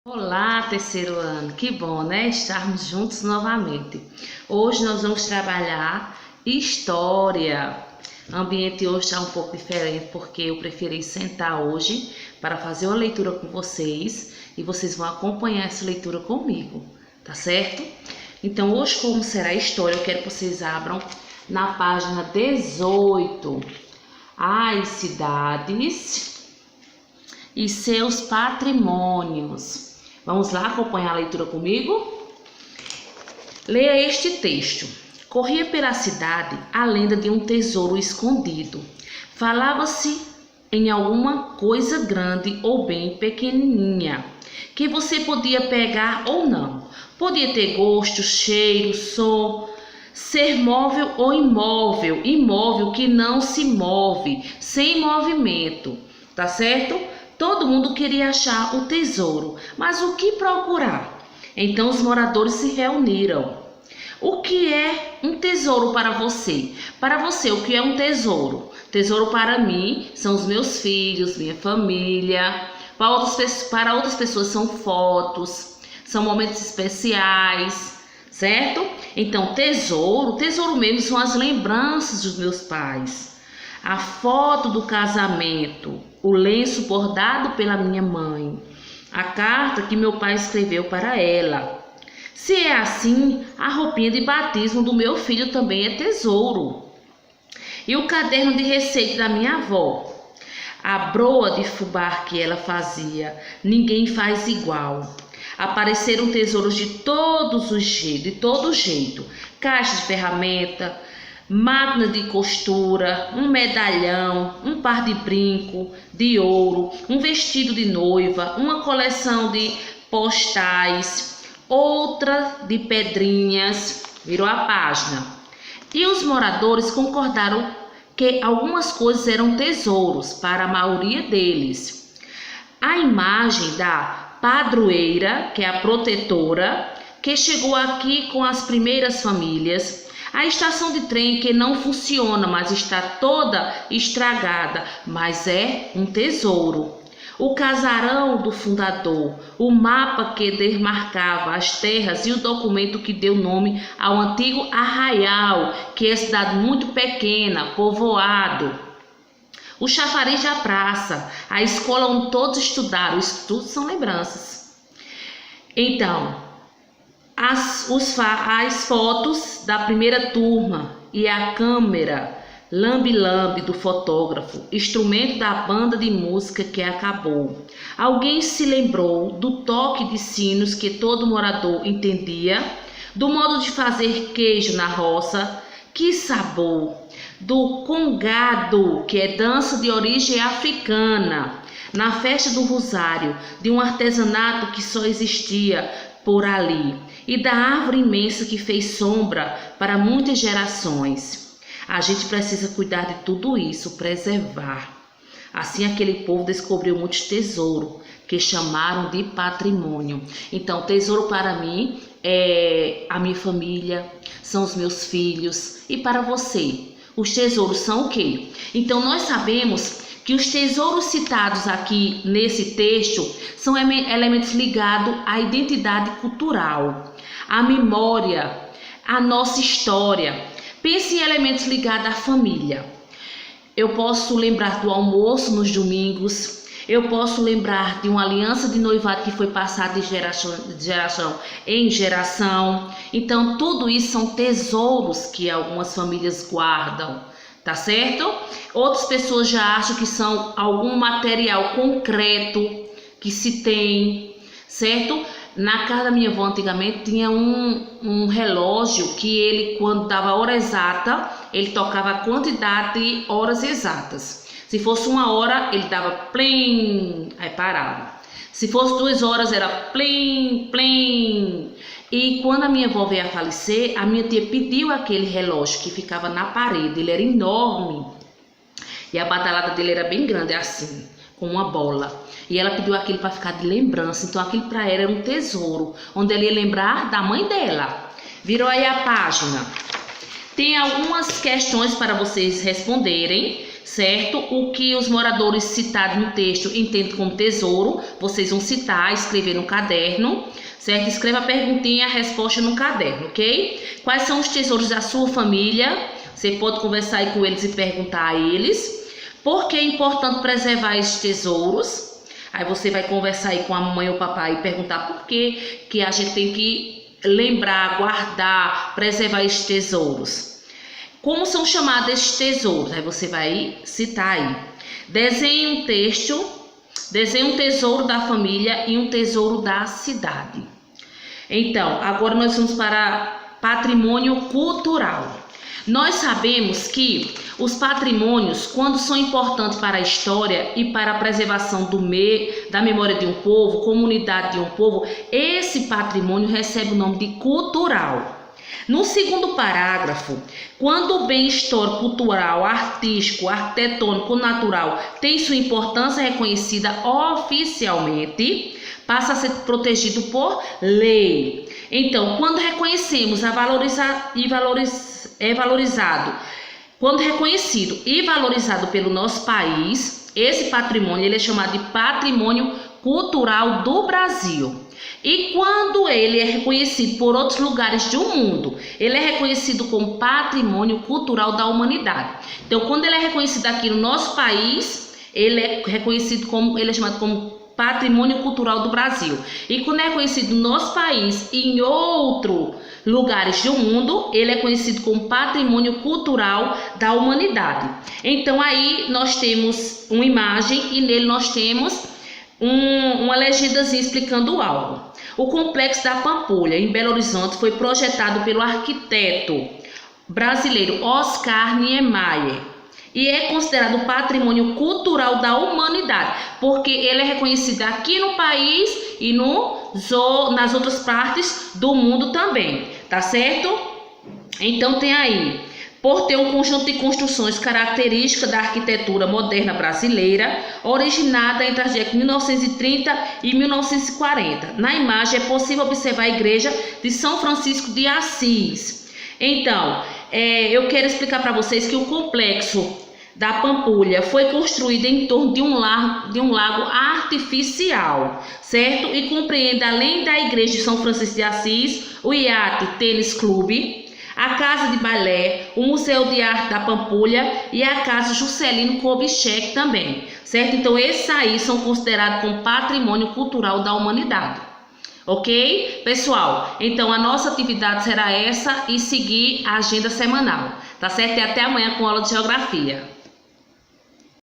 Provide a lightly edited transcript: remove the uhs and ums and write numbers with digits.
Olá, terceiro ano, que bom, né? Estarmos juntos novamente. Hoje nós vamos trabalhar história. O ambiente hoje está um pouco diferente porque eu preferi sentar hoje para fazer uma leitura com vocês e vocês vão acompanhar essa leitura comigo, tá certo? Então, hoje, como será história, eu quero que vocês abram na página 18 as cidades e seus patrimônios. Vamos lá acompanhar a leitura comigo? Leia este texto. Corria pela cidade a lenda de um tesouro escondido. Falava-se em alguma coisa grande ou bem pequenininha, que você podia pegar ou não. Podia ter gosto, cheiro, som, ser móvel ou imóvel, imóvel que não se move, sem movimento, tá certo? Todo mundo queria achar o tesouro, mas o que procurar? Então os moradores se reuniram. O que é um tesouro para você? Para você, o que é um tesouro? Tesouro para mim são os meus filhos, minha família. Para outras pessoas são fotos, são momentos especiais, certo? Então tesouro mesmo são as lembranças dos meus pais. A foto do casamento, o lenço bordado pela minha mãe, a carta que meu pai escreveu para ela. Se é assim, a roupinha de batismo do meu filho também é tesouro. E o caderno de receita da minha avó, a broa de fubá que ela fazia, ninguém faz igual. Apareceram tesouros de todo jeito, caixa de ferramenta, máquina de costura, um medalhão, um par de brinco de ouro, um vestido de noiva, uma coleção de postais, outra de pedrinhas. Virou a página. E os moradores concordaram que algumas coisas eram tesouros para a maioria deles. A imagem da padroeira, que é a protetora, que chegou aqui com as primeiras famílias. A estação de trem que não funciona, mas está toda estragada, mas é um tesouro. O casarão do fundador, o mapa que demarcava as terras e o documento que deu nome ao antigo arraial, que é cidade muito pequena, povoado. O chafariz da praça, a escola onde todos estudaram, isso tudo são lembranças. Então, as fotos da primeira turma e a câmera lambe-lambe do fotógrafo, instrumento da banda de música que acabou. Alguém se lembrou do toque de sinos que todo morador entendia, do modo de fazer queijo na roça, que sabor, do congado, que é dança de origem africana, na festa do Rosário, de um artesanato que só existia por ali, e da árvore imensa que fez sombra para muitas gerações. A gente precisa cuidar de tudo isso, preservar. Assim aquele povo descobriu muitos tesouros que chamaram de patrimônio. Então, tesouro para mim é a minha família, são os meus filhos. E para você, os tesouros são o quê? Então, nós sabemos que os tesouros citados aqui nesse texto são elementos ligados à identidade cultural, à memória, à nossa história. Pense em elementos ligados à família. Eu posso lembrar do almoço nos domingos, eu posso lembrar de uma aliança de noivado que foi passada de geração em geração. Então, tudo isso são tesouros que algumas famílias guardam. Tá certo? Outras pessoas já acham que são algum material concreto que se tem, certo? Na casa da minha avó antigamente tinha um relógio que ele, quando dava a hora exata, ele tocava a quantidade de horas exatas. Se fosse 1 hora, ele dava plim, aí parava. Se fosse 2 horas, era plim, plim. E quando a minha avó veio a falecer, a minha tia pediu aquele relógio que ficava na parede. Ele era enorme e a badalada dele era bem grande, assim, com uma bola. E ela pediu aquilo para ficar de lembrança. Então aquilo para ela era um tesouro, onde ela ia lembrar da mãe dela. Virou aí a página. Tem algumas questões para vocês responderem. certo? O que os moradores citados no texto entendem como tesouro, vocês vão citar, escrever no caderno, certo? Escreva a perguntinha e a resposta no caderno, ok? Quais são os tesouros da sua família? Você pode conversar aí com eles e perguntar a eles. Por que é importante preservar esses tesouros? Aí você vai conversar aí com a mamãe ou o papai e perguntar por que a gente tem que lembrar, guardar, preservar esses tesouros. Como são chamados esses tesouros? Aí você vai citar aí. Desenhe um texto, desenhe um tesouro da família e um tesouro da cidade. Então, agora nós vamos para patrimônio cultural. Nós sabemos que os patrimônios, quando são importantes para a história e para a preservação da memória de um povo, comunidade de um povo, esse patrimônio recebe o nome de cultural. No segundo parágrafo, quando o bem histórico, cultural, artístico, arquitetônico, natural tem sua importância reconhecida oficialmente, passa a ser protegido por lei. Então, quando reconhecemos quando reconhecido e valorizado pelo nosso país, esse patrimônio ele é chamado de patrimônio cultural do Brasil. E quando ele é reconhecido por outros lugares do mundo, ele é reconhecido como patrimônio cultural da humanidade. Então, quando ele é reconhecido aqui no nosso país, ele é reconhecido como, ele é chamado como patrimônio cultural do Brasil. E quando é reconhecido no nosso país e em outros lugares do mundo, ele é conhecido como patrimônio cultural da humanidade. Então aí nós temos uma imagem e nele nós temos uma legendazinha explicando algo. O Complexo da Pampulha, em Belo Horizonte, foi projetado pelo arquiteto brasileiro Oscar Niemeyer e é considerado patrimônio cultural da humanidade, porque ele é reconhecido aqui no país e nas outras partes do mundo também, tá certo? Então tem aí, por ter um conjunto de construções característica da arquitetura moderna brasileira, originada entre as décadas de 1930 e 1940. Na imagem é possível observar a igreja de São Francisco de Assis. Então, eu quero explicar para vocês que o complexo da Pampulha foi construído em torno de um lago artificial, certo? E compreende, além da igreja de São Francisco de Assis, o iate Tênis Clube, a Casa de Balé, o Museu de Arte da Pampulha e a Casa Juscelino Kubitschek também, certo? Então esses aí são considerados como patrimônio cultural da humanidade. Ok? Pessoal, então a nossa atividade será essa e seguir a agenda semanal, tá certo? E até amanhã com aula de geografia.